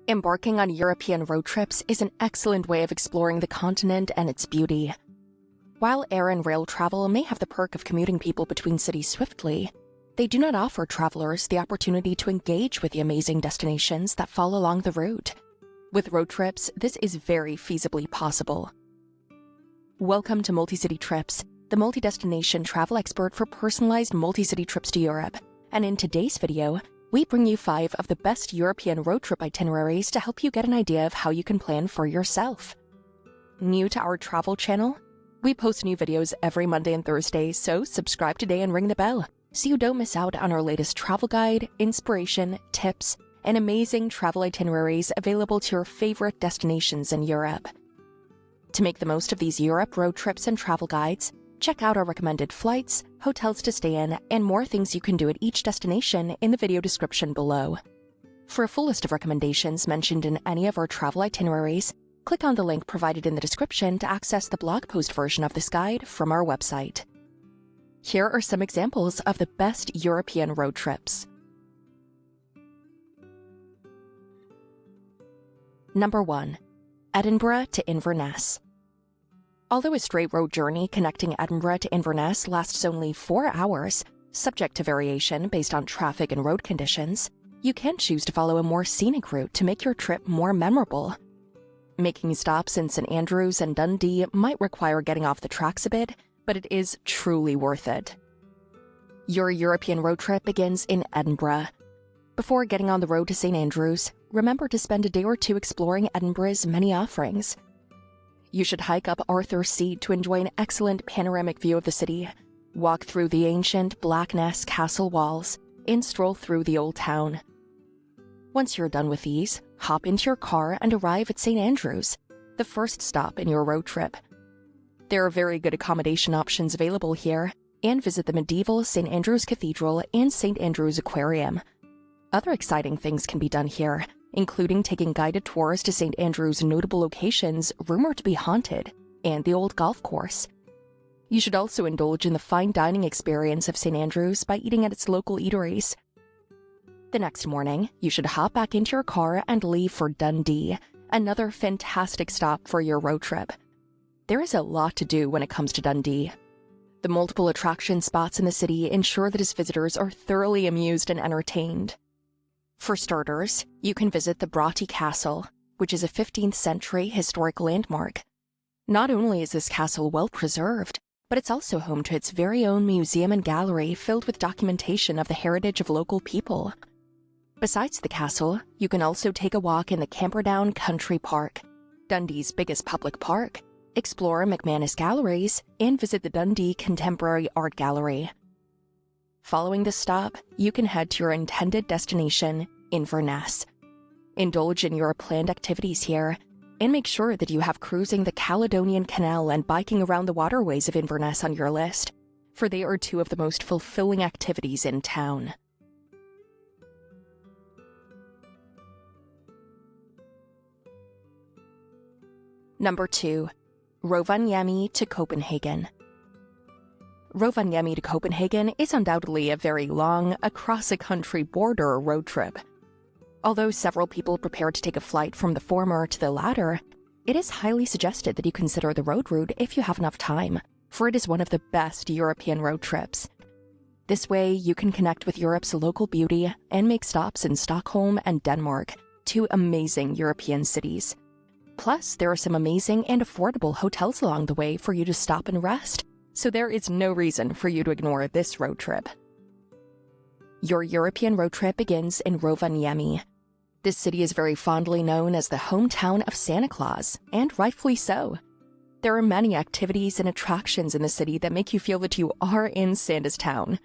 Embarking on European road trips is an excellent way of exploring the continent and its beauty. While air and rail travel may have the perk of commuting people between cities swiftly, they do not offer travelers the opportunity to engage with the amazing destinations that fall along the route. With road trips, this is very feasibly possible. Welcome to MultiCityTrips, the multi-destination travel expert for personalized multi-city trips to Europe. And in today's video, we bring you 5 of the best European road trip itineraries to help you get an idea of how you can plan for yourself. New to our travel channel? We post new videos every Monday and Thursday, so subscribe today and ring the bell so you don't miss out on our latest travel guide, inspiration, tips, and amazing travel itineraries available to your favorite destinations in Europe. To make the most of these Europe road trips and travel guides, check out our recommended flights, hotels to stay in, and more things you can do at each destination in the video description below. For a full list of recommendations mentioned in any of our travel itineraries, click on the link provided in the description to access the blog post version of this guide from our website. Here are some examples of the best European road trips. Number 1. Edinburgh to Inverness. Although a straight road journey connecting Edinburgh to Inverness lasts only 4 hours, subject to variation based on traffic and road conditions, you can choose to follow a more scenic route to make your trip more memorable. Making stops in St Andrews and Dundee might require getting off the tracks a bit, but it is truly worth it. Your European road trip begins in Edinburgh. Before getting on the road to St Andrews, remember to spend a day or two exploring Edinburgh's many offerings. You should hike up Arthur's Seat to enjoy an excellent panoramic view of the city, walk through the ancient Blackness castle walls, and stroll through the old town. Once you're done with these, hop into your car and arrive at St Andrews, the first stop in your road trip. There are very good accommodation options available here, and visit the medieval St Andrews Cathedral and St Andrews Aquarium. Other exciting things can be done here, including taking guided tours to St Andrews' notable locations rumored to be haunted, and the old golf course. You should also indulge in the fine dining experience of St Andrews by eating at its local eateries. The next morning, you should hop back into your car and leave for Dundee, another fantastic stop for your road trip. There is a lot to do when it comes to Dundee. The multiple attraction spots in the city ensure that its visitors are thoroughly amused and entertained. For starters, you can visit the Broughty Castle, which is a 15th century historic landmark. Not only is this castle well preserved, but it's also home to its very own museum and gallery filled with documentation of the heritage of local people. Besides the castle, you can also take a walk in the Camperdown Country Park, Dundee's biggest public park, explore McManus Galleries, and visit the Dundee Contemporary Art Gallery. Following this stop, you can head to your intended destination, Inverness. Indulge in your planned activities here, and make sure that you have cruising the Caledonian Canal and biking around the waterways of Inverness on your list, for they are 2 of the most fulfilling activities in town. Number 2. Rovaniemi to Copenhagen. Rovaniemi to Copenhagen is undoubtedly a very long, across-a-country border road trip. Although several people prepare to take a flight from the former to the latter, it is highly suggested that you consider the road route if you have enough time, for it is one of the best European road trips. This way, you can connect with Europe's local beauty and make stops in Stockholm and Denmark, 2 amazing European cities. Plus, there are some amazing and affordable hotels along the way for you to stop and rest, so there is no reason for you to ignore this road trip. Your European road trip begins in Rovaniemi. This city is very fondly known as the hometown of Santa Claus, and rightfully so. There are many activities and attractions in the city that make you feel that you are in Santa's town.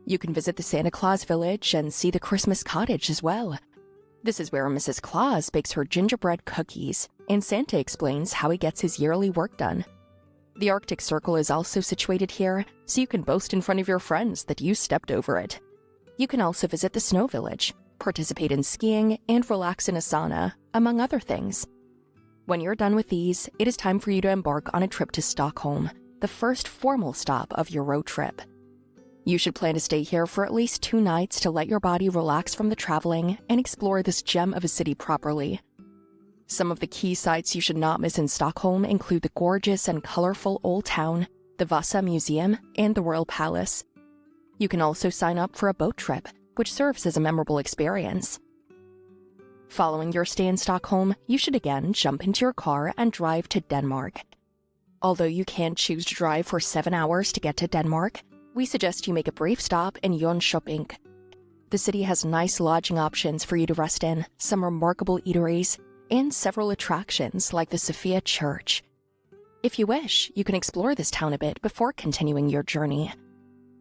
You can visit the Santa Claus village and see the Christmas cottage as well. This is where Mrs. Claus bakes her gingerbread cookies, and Santa explains how he gets his yearly work done. The Arctic Circle is also situated here, so you can boast in front of your friends that you stepped over it. You can also visit the Snow Village, participate in skiing, and relax in a sauna, among other things. When you're done with these, it is time for you to embark on a trip to Stockholm, the first formal stop of your road trip. You should plan to stay here for at least 2 nights to let your body relax from the traveling and explore this gem of a city properly. Some of the key sites you should not miss in Stockholm include the gorgeous and colorful Old Town, the Vasa Museum, and the Royal Palace. You can also sign up for a boat trip, which serves as a memorable experience. Following your stay in Stockholm, you should again jump into your car and drive to Denmark. Although you can't choose to drive for 7 hours to get to Denmark, we suggest you make a brief stop in Jönköping. The city has nice lodging options for you to rest in, some remarkable eateries, and several attractions like the Sophia Church. If you wish, you can explore this town a bit before continuing your journey.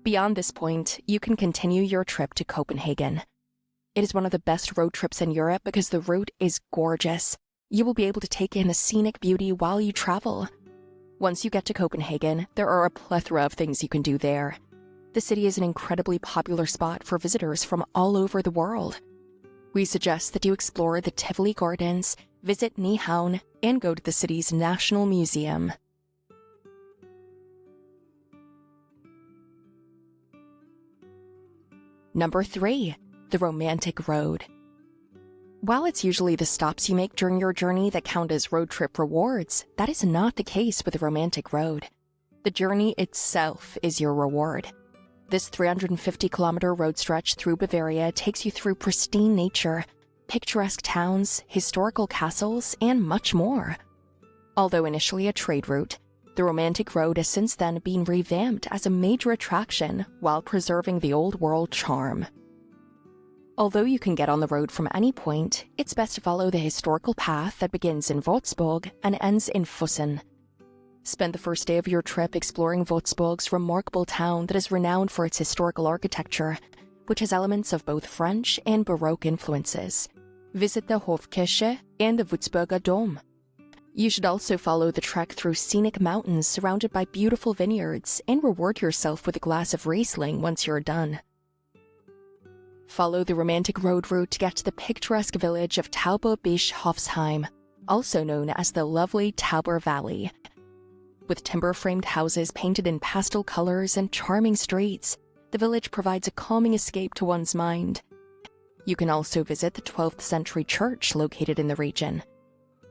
Beyond this point, you can continue your trip to Copenhagen. It is one of the best road trips in Europe because the route is gorgeous. You will be able to take in the scenic beauty while you travel. Once you get to Copenhagen, there are a plethora of things you can do there. The city is an incredibly popular spot for visitors from all over the world. We suggest that you explore the Tivoli Gardens, visit Nyhavn, and go to the city's National Museum. Number 3. The Romantic Road. While it's usually the stops you make during your journey that count as road trip rewards, that is not the case with the Romantic Road. The journey itself is your reward. This 350-kilometer road stretch through Bavaria takes you through pristine nature, picturesque towns, historical castles, and much more. Although initially a trade route, the Romantic Road has since then been revamped as a major attraction while preserving the old-world charm. Although you can get on the road from any point, it's best to follow the historical path that begins in Würzburg and ends in Füssen. Spend the first day of your trip exploring Würzburg's remarkable town that is renowned for its historical architecture, which has elements of both French and Baroque influences. Visit the Hofkirche and the Würzburger Dom. You should also follow the trek through scenic mountains surrounded by beautiful vineyards and reward yourself with a glass of Riesling once you're done. Follow the Romantic Road route to get to the picturesque village of Tauberbischofsheim, also known as the lovely Tauber Valley. With timber-framed houses painted in pastel colors and charming streets, the village provides a calming escape to one's mind. You can also visit the 12th century church located in the region.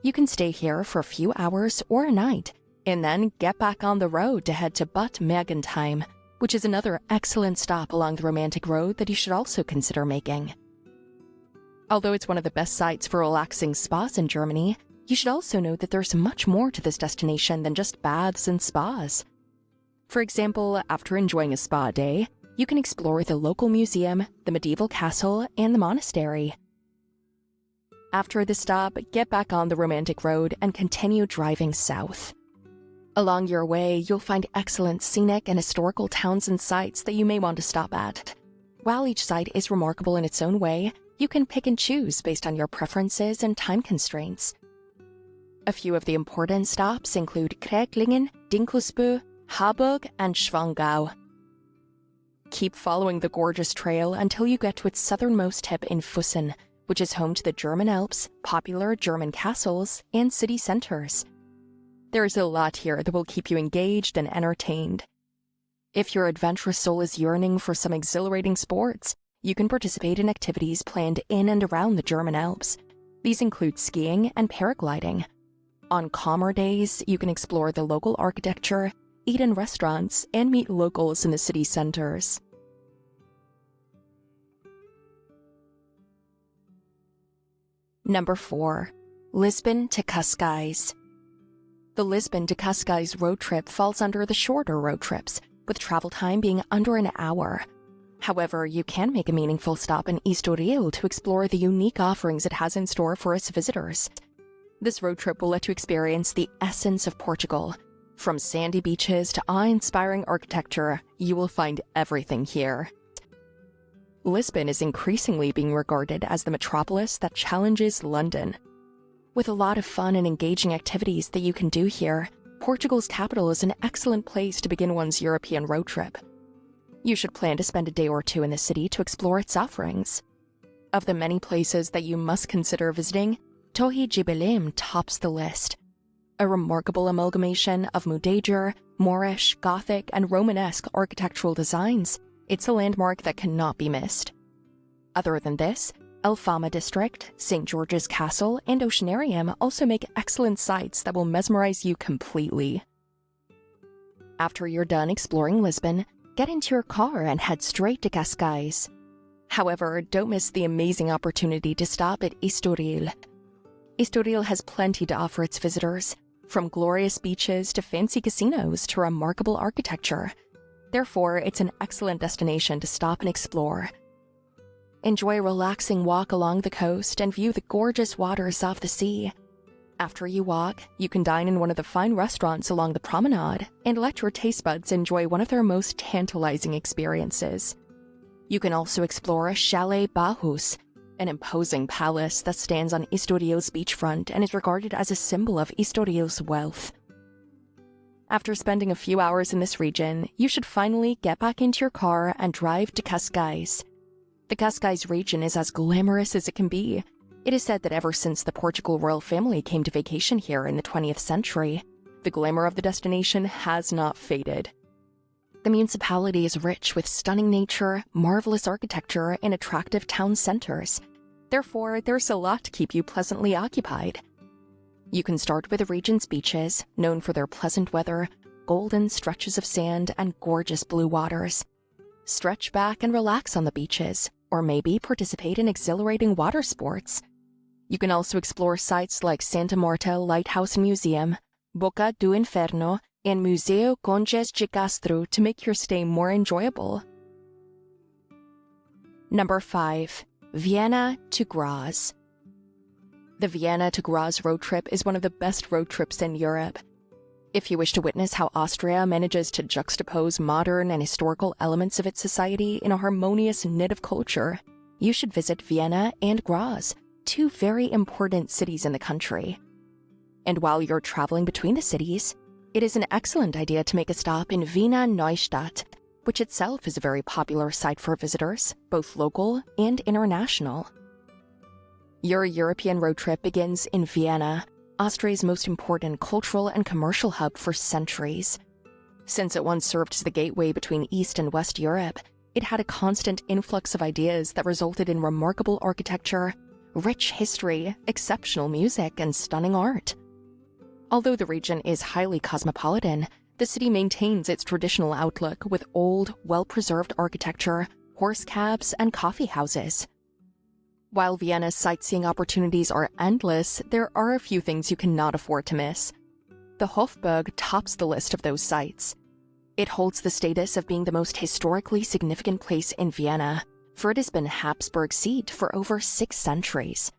You can stay here for a few hours or a night, and then get back on the road to head to Bad Mergentheim, which is another excellent stop along the Romantic Road that you should also consider making. Although it's one of the best sites for relaxing spas in Germany, you should also know that there's much more to this destination than just baths and spas. For example, after enjoying a spa day, you can explore the local museum, the medieval castle, and the monastery. After the stop, get back on the Romantic Road and continue driving south. Along your way, you'll find excellent scenic and historical towns and sites that you may want to stop at. While each site is remarkable in its own way, you can pick and choose based on your preferences and time constraints. A few of the important stops include Kreklingen, Dinkelsbø, Harburg, and Schwangau. Keep following the gorgeous trail until you get to its southernmost tip in Füssen, which is home to the German Alps, popular German castles, and city centers. There is a lot here that will keep you engaged and entertained. If your adventurous soul is yearning for some exhilarating sports, you can participate in activities planned in and around the German Alps. These include skiing and paragliding. On calmer days, you can explore the local architecture, eat in restaurants, and meet locals in the city centers. Number 4. Lisbon to Kusky. The Lisbon to Kusky road trip falls under the shorter road trips, with travel time being under an hour. However, you can make a meaningful stop in Estoril to explore the unique offerings it has in store for its visitors. This road trip will let you experience the essence of Portugal. From sandy beaches to awe-inspiring architecture, you will find everything here. Lisbon is increasingly being regarded as the metropolis that challenges London. With a lot of fun and engaging activities that you can do here, Portugal's capital is an excellent place to begin one's European road trip. You should plan to spend a day or two in the city to explore its offerings. Of the many places that you must consider visiting, Torre Gibelin tops the list. A remarkable amalgamation of Mudejar, Moorish, Gothic, and Romanesque architectural designs, It's a landmark that cannot be missed. Other than this, Alfama District, St. George's Castle, and Oceanarium also make excellent sites that will mesmerize you completely. After you're done exploring Lisbon, get into your car and head straight to Cascais. However, don't miss the amazing opportunity to stop at Estoril. Estoril has plenty to offer its visitors, from glorious beaches to fancy casinos to remarkable architecture. Therefore, it's an excellent destination to stop and explore. Enjoy a relaxing walk along the coast and view the gorgeous waters of the sea. After you walk, you can dine in one of the fine restaurants along the promenade and let your taste buds enjoy one of their most tantalizing experiences. You can also explore Chalet Bauhaus, an imposing palace that stands on Estoril's beachfront and is regarded as a symbol of Estoril's wealth. After spending a few hours in this region, you should finally get back into your car and drive to Cascais. The Cascais region is as glamorous as it can be. It is said that ever since the Portugal royal family came to vacation here in the 20th century, the glamour of the destination has not faded. The municipality is rich with stunning nature, marvelous architecture, and attractive town centers. Therefore, there's a lot to keep you pleasantly occupied. You can start with the region's beaches, known for their pleasant weather, golden stretches of sand, and gorgeous blue waters. Stretch back and relax on the beaches, or maybe participate in exhilarating water sports. You can also explore sites like Santa Marta Lighthouse and Museum, Boca do Inferno, and Museu Conches de Castro to make your stay more enjoyable. Number 5. Vienna to Graz. The Vienna to Graz road trip is one of the best road trips in Europe. If you wish to witness how Austria manages to juxtapose modern and historical elements of its society in a harmonious knit of culture, you should visit Vienna and Graz, two very important cities in the country. And while you're traveling between the cities, it is an excellent idea to make a stop in Wiener Neustadt, which itself is a very popular site for visitors, both local and international. Your European road trip begins in Vienna, Austria's most important cultural and commercial hub for centuries. Since it once served as the gateway between East and West Europe, it had a constant influx of ideas that resulted in remarkable architecture, rich history, exceptional music, and stunning art. Although the region is highly cosmopolitan, the city maintains its traditional outlook with old, well-preserved architecture, horse cabs, and coffee houses. While Vienna's sightseeing opportunities are endless, there are a few things you cannot afford to miss. The Hofburg tops the list of those sites. It holds the status of being the most historically significant place in Vienna, for it has been Habsburg seat for over 6 centuries.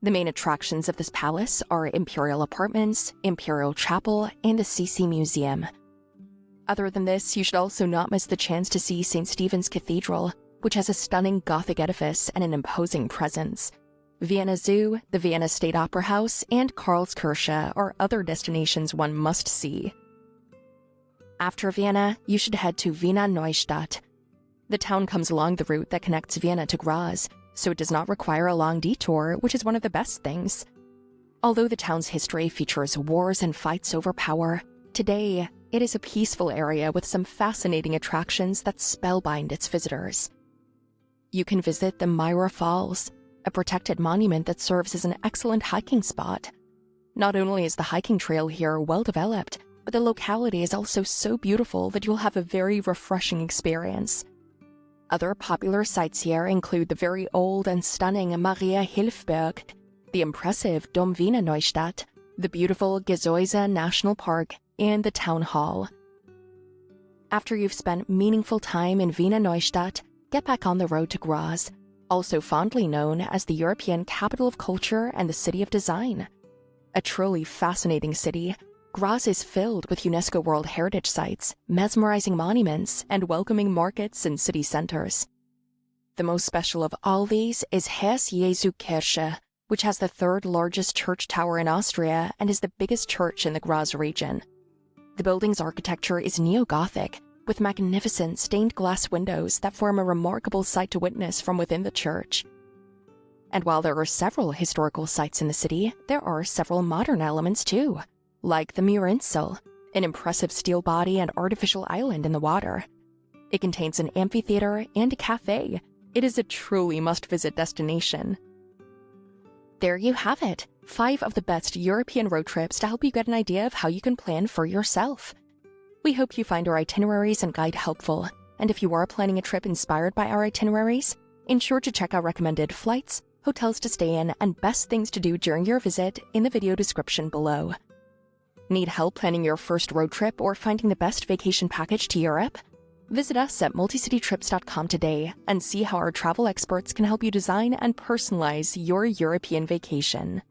The main attractions of this palace are imperial apartments, imperial chapel, and the CC Museum. Other than this, you should also not miss the chance to see St. Stephen's Cathedral, which has a stunning Gothic edifice and an imposing presence. Vienna Zoo, the Vienna State Opera House, and Karlskirche are other destinations one must see. After Vienna, you should head to Wiener Neustadt. The town comes along the route that connects Vienna to Graz, so it does not require a long detour, which is one of the best things. Although the town's history features wars and fights over power, today it is a peaceful area with some fascinating attractions that spellbind its visitors. You can visit the Myra Falls, a protected monument that serves as an excellent hiking spot. Not only is the hiking trail here well developed, but the locality is also so beautiful that you'll have a very refreshing experience. Other popular sites here include the very old and stunning Maria Hilfberg, the impressive Dom Wiener Neustadt, the beautiful Gesäuse National Park, and the Town Hall. After you've spent meaningful time in Wiener Neustadt, get back on the road to Graz, also fondly known as the European capital of culture and the city of design. A truly fascinating city, Graz is filled with UNESCO World Heritage sites, mesmerizing monuments, and welcoming markets and city centers. The most special of all these is Herz Jesu Kirche, which has the 3rd largest church tower in Austria and is the biggest church in the Graz region. The building's architecture is neo-Gothic, with magnificent stained glass windows that form a remarkable sight to witness from within the church. And while there are several historical sites in the city, there are several modern elements too, like the Murinsel, an impressive steel body and artificial island in the water. It contains an amphitheater and a cafe. It is a truly must-visit destination. There you have it, 5 of the best European road trips to help you get an idea of how you can plan for yourself. We hope you find our itineraries and guide helpful, and if you are planning a trip inspired by our itineraries, ensure to check out recommended flights, hotels to stay in, and best things to do during your visit in the video description below. Need help planning your first road trip or finding the best vacation package to Europe? Visit us at MultiCityTrips.com today and see how our travel experts can help you design and personalize your European vacation.